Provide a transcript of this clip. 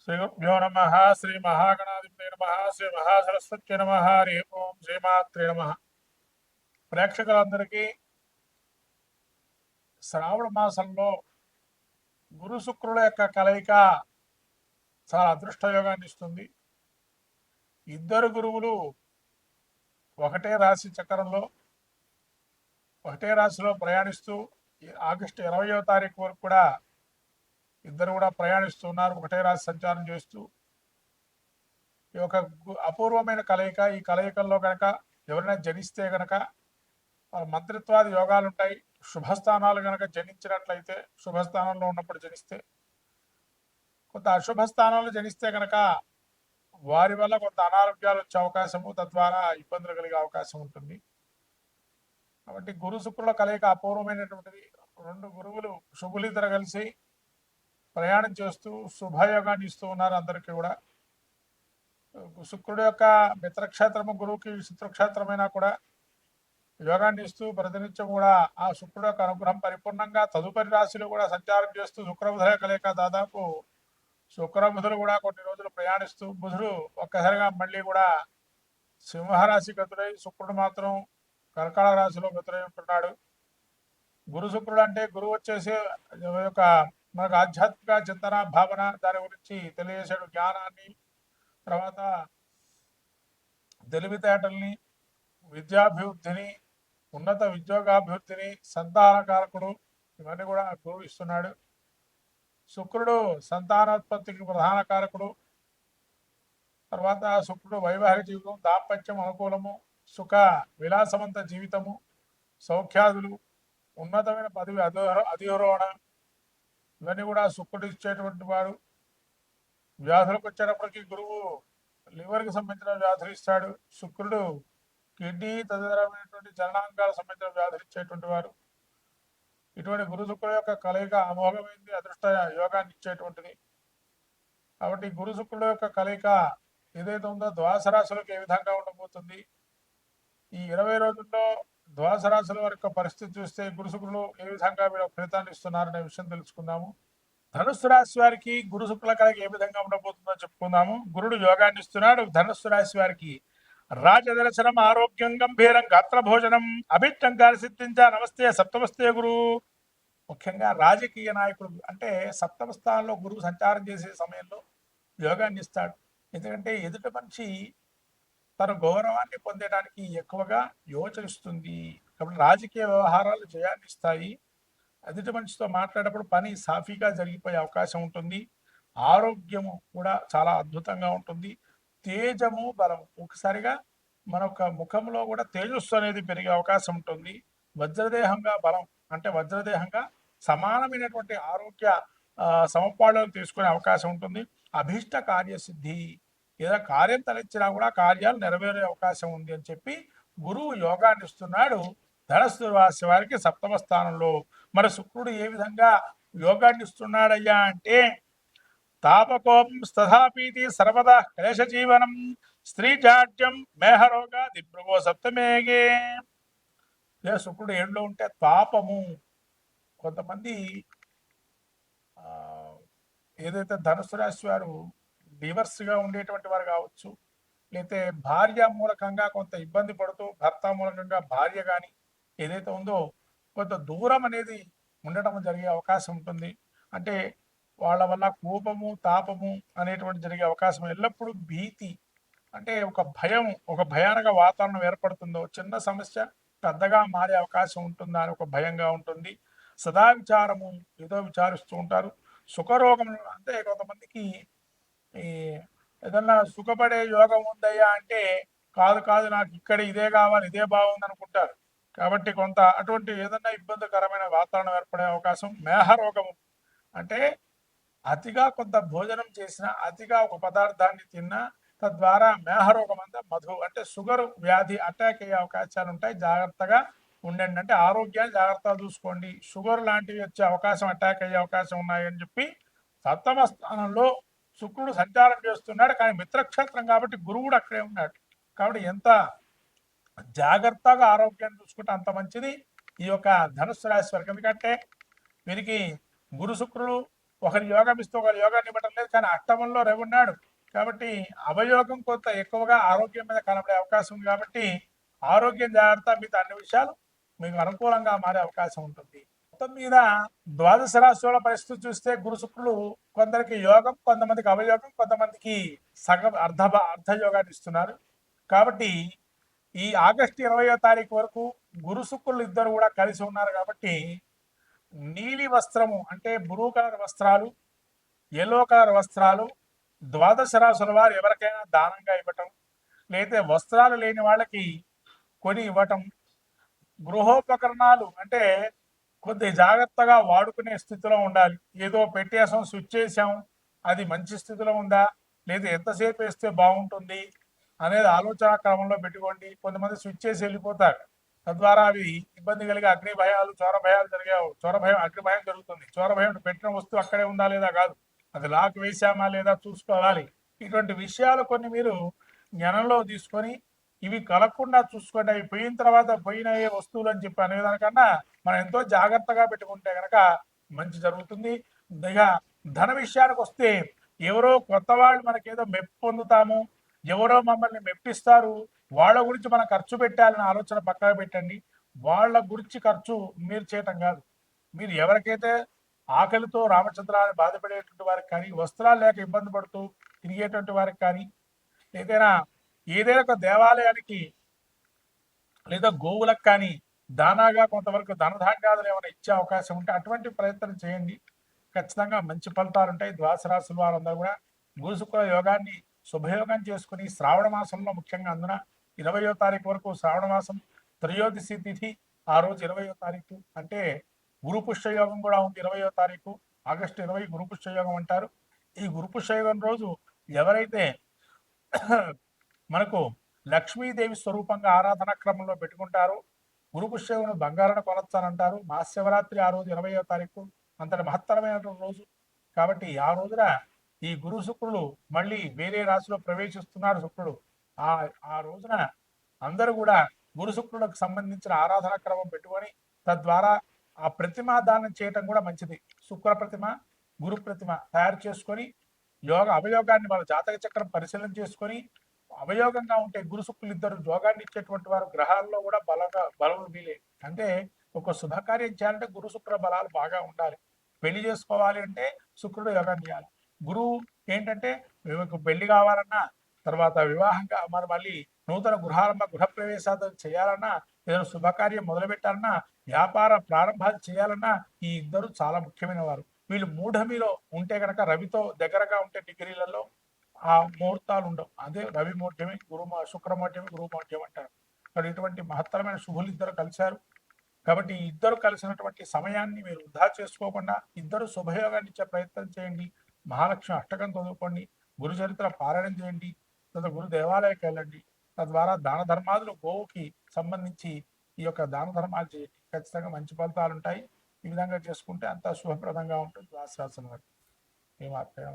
శ్రీగురుభ్యో నమః. శ్రీ మహాగణాధిపతే నమః. శ్రీ మహాసరస్వత్యై నమః. హరి ఓం. శ్రీమాత్రే నమః. ప్రేక్షకులందరికీ శ్రావణ మాసంలో గురు శుక్రుల యొక్క కలయిక చాలా అదృష్టయోగాన్ని ఇస్తుంది. ఇద్దరు గురువులు ఒకటే రాశి చక్రంలో ఒకటే రాశిలో ప్రయాణిస్తూ ఆగస్టు 20వ తారీఖు వరకు కూడా ఇద్దరు కూడా ప్రయాణిస్తున్నారు. ఒకటే రాశి సంచారం చేస్తూ ఈ యొక్క అపూర్వమైన కలయిక. ఈ కలయికల్లో కనుక ఎవరైనా జనిస్తే గనక మంత్రిత్వాది యోగాలు ఉంటాయి. శుభస్థానాలు కనుక జనించినట్లయితే, శుభస్థానంలో ఉన్నప్పుడు జనిస్తే, కొంత అశుభ స్థానాలు జనిస్తే కనుక వారి వల్ల కొంత అనారోగ్యాలు వచ్చే అవకాశము, తద్వారా ఇబ్బందులు కలిగే అవకాశం ఉంటుంది. కాబట్టి గురు శుక్రుల కలయిక అపూర్వమైనటువంటిది. రెండు గురువులు శుభులిద్దరు కలిసి ప్రయాణం చేస్తూ శుభయోగాన్ని ఇస్తూ ఉన్నారు అందరికీ కూడా. శుక్రుడు యొక్క మిత్రక్షేత్రము గురువుకి శత్రుక్షేత్రమైనా కూడా యోగాన్ని ఇస్తూ ప్రతినిత్యం కూడా ఆ శుక్రుడు యొక్క అనుగ్రహం పరిపూర్ణంగా తదుపరి రాశిలో కూడా సంచారం చేస్తూ శుక్రబుధుల కలయిక దాదాపు శుక్రబుధులు కూడా కొన్ని రోజులు ప్రయాణిస్తూ బుధుడు ఒక్కసారిగా మళ్ళీ కూడా సింహరాశి గతుడై శుక్రుడు మాత్రం కర్కాటక రాశిలో గతుడై ఉంటున్నాడు. గురు శుక్రుడు అంటే గురువు వచ్చేసి యొక్క మనకు ఆధ్యాత్మిక చింతన భావన దాని గురించి తెలియజేసాడు. జ్ఞానాన్ని, తర్వాత తెలివితేటల్ని, విద్యాభివృద్ధిని, ఉన్నత ఉద్యోగాభివృద్ధిని, సంతానకారకుడు, ఇవన్నీ కూడా గురువు ఇస్తున్నాడు. శుక్రుడు సంతానోత్పత్తికి ప్రధాన కారకుడు. తర్వాత శుక్రుడు వైవాహిక జీవితం, దాంపత్యం అనుకూలము, సుఖ విలాసవంత జీవితము, సౌఖ్యాదులు, ఉన్నతమైన పదవి అధిరోహణ, ఇవన్నీ కూడా శుక్రుడు ఇచ్చేటువంటి వాడు. వ్యాధులకు వచ్చేటప్పటికి గురువు లివర్కి సంబంధించిన వ్యాధులు ఇస్తాడు. శుక్రుడు కిడ్నీ తదితరమైనటువంటి చలనాంగాలకు సంబంధించిన వ్యాధులు ఇచ్చేటువంటి వారు. ఇటువంటి గురు శుక్రుడు యొక్క కలయిక అమోఘమైంది, అదృష్ట యోగాన్ని ఇచ్చేటువంటిది. కాబట్టి గురు శుక్రుడు యొక్క కలయిక ఏదైతే ఉందో ద్వాదశ రాశులకు ఏ విధంగా ఉండబోతుంది, ఈ 20 రోజుల్లో ద్వాదశ రాశుల వరకు పరిస్థితి చూస్తే గురు శుక్రులు ఏ విధంగా వీళ్ళ ఫలితాన్ని ఇస్తున్నారనే విషయం తెలుసుకుందాము. ధనుస్సు రాశి వారికి గురు శుక్రుల కలయిక ఏ విధంగా ఉండబోతుందో చెప్పుకుందాము. గురుడు యోగాన్ని ఇస్తున్నాడు. ధనుస్సు రాశి వారికి రాజదర్శనం, ఆరోగ్యం, గంభీరం, గాత్ర భోజనం, అభిష్టంకాలు సిద్ధించ. నమస్తే సప్తమస్తే గురు. ముఖ్యంగా రాజకీయ నాయకుడు అంటే సప్తమ స్థానంలో గురువు సంచారం చేసే సమయంలో యోగాన్ని ఇస్తాడు. ఎందుకంటే ఎదుటి మనిషి తన గౌరవాన్ని పొందడానికి ఎక్కువగా యోచనిస్తుంది. కాబట్టి రాజకీయ వ్యవహారాలు జయాన్ని ఇస్తాయి. ఎదుటి మనిషితో మాట్లాడేటప్పుడు పని సాఫీగా జరిగిపోయే అవకాశం ఉంటుంది. ఆరోగ్యము కూడా చాలా అద్భుతంగా ఉంటుంది. తేజము, బలము, ఒకసారిగా మన ముఖంలో కూడా తేజస్సు అనేది పెరిగే అవకాశం ఉంటుంది. వజ్రదేహంగా బలం అంటే వజ్రదేహంగా సమానమైనటువంటి ఆరోగ్య సమపాళ్లను తీసుకునే అవకాశం ఉంటుంది. అభీష్ట కార్యసిద్ధి, ఏదో కార్యం తలెచ్చినా కూడా కార్యాలు నెరవేరే అవకాశం ఉంది అని చెప్పి గురువు యోగాన్ని ఇస్తున్నాడు ధనస్సు రాశి వారికి సప్తమ స్థానంలో. మరి శుక్రుడు ఏ విధంగా యోగాన్ని ఇస్తున్నాడయ్యా అంటే తాపకోపం స్థాపీతి సర్వదా క్లేశ జీవనం స్త్రీ జాడ్యం మేహరోగ దిభ్రువో సప్తమేగే. శుక్రుడు ఏడులో ఉంటే తాపము. కొంతమంది ఏదైతే ధనుసు రాశి వారు డివర్స్గా ఉండేటువంటి వారు కావచ్చు, లేకపోతే భార్య మూలకంగా కొంత ఇబ్బంది పడుతూ భర్త మూలకంగా భార్య కానీ ఏదైతే ఉందో కొంత దూరం అనేది ఉండటం జరిగే అవకాశం ఉంటుంది. అంటే వాళ్ళ వల్ల కోపము, తాపము అనేటువంటి జరిగే అవకాశం, ఎల్లప్పుడూ భీతి అంటే ఒక భయం, ఒక భయానక వాతావరణం ఏర్పడుతుందో, చిన్న సమస్య పెద్దగా మారే అవకాశం ఉంటుందా అని ఒక భయంగా ఉంటుంది. సదా విచారము, ఏదో విచారిస్తూ ఉంటారు. సుఖరోగం అంటే కొంతమందికి ఈ ఏదన్నా సుఖపడే యోగం ఉందయ్యా అంటే కాదు కాదు నాకు ఇక్కడ ఇదే కావాలి, ఇదే బాగుంది అనుకుంటారు. కాబట్టి కొంత అటువంటి ఏదన్నా ఇబ్బందికరమైన వాతావరణం ఏర్పడే అవకాశం. మేహరోగము అంటే అతిగా కొంత భోజనం చేసిన, అతిగా ఒక పదార్థాన్ని తిన్నా తద్వారా మేహరోగం అంతా మధు అంటే షుగర్ వ్యాధి అటాక్ అయ్యే అవకాశాలు ఉంటాయి. జాగ్రత్తగా ఉండండి, అంటే ఆరోగ్యాన్ని జాగ్రత్తగా చూసుకోండి. షుగర్ లాంటివి వచ్చే అవకాశం, అటాక్ అయ్యే అవకాశం ఉన్నాయని చెప్పి సప్తమ స్థానంలో శుక్రుడు సంచారం చేస్తున్నాడు. కానీ మిత్రక్షేత్రం కాబట్టి గురువుడు అక్కడే ఉన్నాడు. కాబట్టి ఎంత జాగ్రత్తగా ఆరోగ్యాన్ని చూసుకుంటే అంత మంచిది ఈ యొక్క ధనుస్సు రాశి వారికి. ఎందుకంటే వీరికి గురు శుక్రుడు ఒకరి యోగం ఇస్తే ఒకరి యోగాన్ని ఇవ్వటం లేదు, కానీ అష్టమంలో రవి ఉన్నాడు కాబట్టి అవయోగం కొంత ఎక్కువగా ఆరోగ్యం మీద కనబడే అవకాశం ఉంది. కాబట్టి ఆరోగ్యం జాగ్రత్త, మిగతా అన్ని విషయాలు మీకు అనుకూలంగా మారే అవకాశం ఉంటుంది. మొత్తం మీద ద్వాదశ రాశుల పరిస్థితి చూస్తే గురు శుక్రులు కొందరికి యోగం, కొంతమందికి అవయోగం, కొంతమందికి సగం అర్ధ యోగాన్ని ఇస్తున్నారు. కాబట్టి ఈ ఆగస్టు 20వ తారీఖు వరకు గురు శుక్రులు ఇద్దరు కూడా కలిసి ఉన్నారు. కాబట్టి నీలి వస్త్రము అంటే బ్లూ కలర్ వస్త్రాలు, ఎల్లో కలర్ వస్త్రాలు ద్వాదశ రాశుల వారు ఎవరికైనా దానంగా ఇవ్వటం, లేదా వస్త్రాలు లేని వాళ్ళకి కొని ఇవ్వటం, గృహోపకరణాలు అంటే కొద్ది జాగ్రత్తగా వాడుకునే స్థితిలో ఉండాలి. ఏదో పెట్టేసాం, స్విచ్ చేసాం, అది మంచి స్థితిలో ఉందా లేదా ఎంతసేపు వేస్తే బాగుంటుంది అనేది ఆలోచన క్రమంలో పెట్టుకోండి. కొంతమంది స్విచ్ చేసి వెళ్ళిపోతారు, తద్వారా అవి ఇబ్బంది కలిగి అగ్ని భయాలు, చోర భయాలు జరిగావు. చోర భయం, అగ్ని భయం జరుగుతుంది. చోర భయం పెట్టిన వస్తువు అక్కడే ఉందా లేదా కాదు, అది లాక్ వేసామా లేదా చూసుకోవాలి. ఇటువంటి విషయాలు కొన్ని మీరు జ్ఞానంలో తీసుకొని ఇవి కలగకుండా చూసుకోండి. అవి పోయిన తర్వాత పోయిన వస్తువులు అని చెప్పి అనేదానికన్నా మనం ఎంతో జాగ్రత్తగా పెట్టుకుంటే కనుక మంచి జరుగుతుంది. ఇక ధన విషయానికి వస్తే ఎవరో కొత్త వాళ్ళు మనకేదో మెప్పు పొందుతాము, ఎవరో మమ్మల్ని మెప్పిస్తారు, వాళ్ళ గురించి మనం ఖర్చు పెట్టాలనే ఆలోచన పక్కన పెట్టండి. వాళ్ళ గురించి ఖర్చు మీరు చేయటం కాదు. మీరు ఎవరికైతే ఆకలితో రామచంద్రాన్ని బాధపడేటువంటి వారికి కానీ, వస్త్రాలు లేక ఇబ్బంది పడుతూ తిరిగేటువంటి వారికి కానీ, ఏదైనా ఒక దేవాలయానికి లేదా గోవులకు కానీ దానాగా కొంతవరకు ధనధాన్యాలు ఏమైనా ఇచ్చే అవకాశం ఉంటే అటువంటి ప్రయత్నం చేయండి. ఖచ్చితంగా మంచి ఫలితాలు ఉంటాయి. ద్వాదశ రాశుల వారందరూ కూడా గురు శుక్ర యోగాన్ని శుభయోగం చేసుకుని శ్రావణ మాసంలో ముఖ్యంగా అందున 20వ తారీఖు వరకు శ్రావణ మాసం త్రయోదశి తిథి, ఆ రోజు 20వ తారీఖు అంటే గురు పుష్యయోగం కూడా ఉంది. 20వ తారీఖు ఆగస్టు 20 గురు పుష్యయోగం అంటారు. ఈ గురు పుష్యయోగం రోజు ఎవరైతే మనకు లక్ష్మీదేవి స్వరూపంగా ఆరాధన క్రమంలో పెట్టుకుంటారు, గురు పుష్యయోగం బంగారాన్ని కొనొచ్చానంటారు. మహాశివరాత్రి ఆ రోజు 20వ తారీఖు అంతటి మహత్తరమైనటువంటి రోజు. కాబట్టి ఆ రోజున ఈ గురు శుక్రుడు మళ్ళీ వేరే రాశిలో ప్రవేశిస్తున్నాడు శుక్రుడు. ఆ రోజున అందరూ కూడా గురు శుక్రుడికి సంబంధించిన ఆరాధన క్రమం పెట్టుకొని తద్వారా ఆ ప్రతిమ దానం చేయటం కూడా మంచిది. శుక్ర ప్రతిమ, గురు ప్రతిమ తయారు చేసుకొని అవయోగాన్ని మన జాతక చక్రం పరిశీలన చేసుకొని అవయోగంగా ఉంటే గురు శుక్రులు ఇద్దరు యోగాన్ని ఇచ్చేటువంటి వారు గ్రహాల్లో కూడా బలం వీలే. అంటే ఒక శుభకార్యం చేయాలంటే గురు శుక్ర బలాలు బాగా ఉండాలి. పెళ్లి చేసుకోవాలి అంటే శుక్రుడు యోగం చేయాలి. గురువు ఏంటంటే పెళ్లి కావాలన్నా, తర్వాత వివాహంగా మరి మళ్ళీ నూతన గృహ ప్రవేశాలు చేయాలన్నా, ఏదైనా శుభకార్యం మొదలు పెట్టాలన్నా, వ్యాపార ప్రారంభాలు చేయాలన్నా ఈ ఇద్దరు చాలా ముఖ్యమైన వారు. వీళ్ళు మూఢమిలో ఉంటే కనుక రవితో దగ్గరగా ఉంటే డిగ్రీలలో ఆ ముహూర్తాలు ఉండవు. అదే రవి మౌఢ్యమే, శుక్రమౌఢ్యమే, గురు మౌఢ్యం అంటారు. ఇక్కడ ఇటువంటి మహత్తరమైన శుభులు ఇద్దరు కలిశారు. కాబట్టి ఇద్దరు కలిసినటువంటి సమయాన్ని మీరు వృధా చేసుకోకుండా ఇద్దరు శుభయోగాన్ని ఇచ్చే ప్రయత్నం చేయండి. మహాలక్ష్మి అష్టకం చదువుకోండి, గురు చరిత్ర పారాయణం చేయండి, లేదా గురు దేవాలయకి వెళ్ళండి. తద్వారా దాన ధర్మాదులు గోవుకి సంబంధించి ఈ యొక్క దాన ధర్మాలు చేయండి. ఖచ్చితంగా మంచి ఫలితాలు ఉంటాయి. ఈ విధంగా చేసుకుంటే అంతా శుభప్రదంగా ఉంటుంది. వాసరాసన ఏమాత్రం